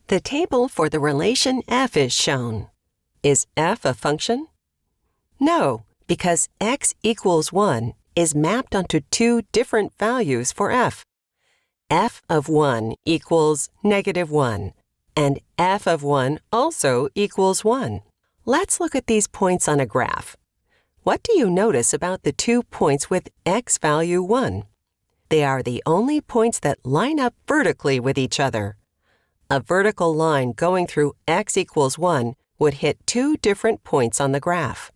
The table for the relation f is shown. Is f a function? No, because x equals 1 is mapped onto two different values for f. F of 1 equals -1, and f of 1 also equals 1. Let's look at these points on a graph. What do you notice about the 2 points with x value 1? They are the only points that line up vertically with each other. A vertical line going through x equals 1 would hit 2 different points on the graph.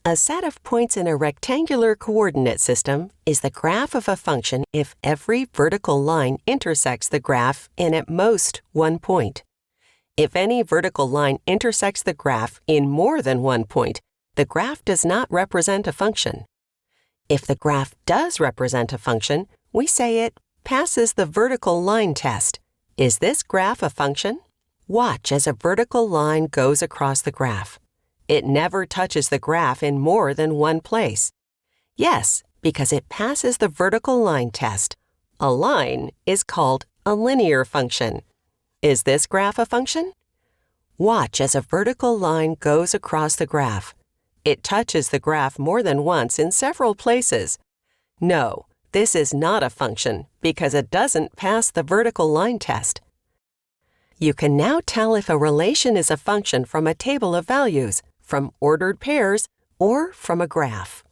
A set of points in a rectangular coordinate system is the graph of a function if every vertical line intersects the graph in at most one point. If any vertical line intersects the graph in more than one point, the graph does not represent a function. If the graph does represent a function, we say it passes the vertical line test. Is this graph a function? Watch as a vertical line goes across the graph. It never touches the graph in more than one place. Yes, because it passes the vertical line test. A line is called a linear function. Is this graph a function? Watch as a vertical line goes across the graph. It touches the graph more than once in several places. No, this is not a function because it doesn't pass the vertical line test. You can now tell if a relation is a function from a table of values, from ordered pairs, or from a graph.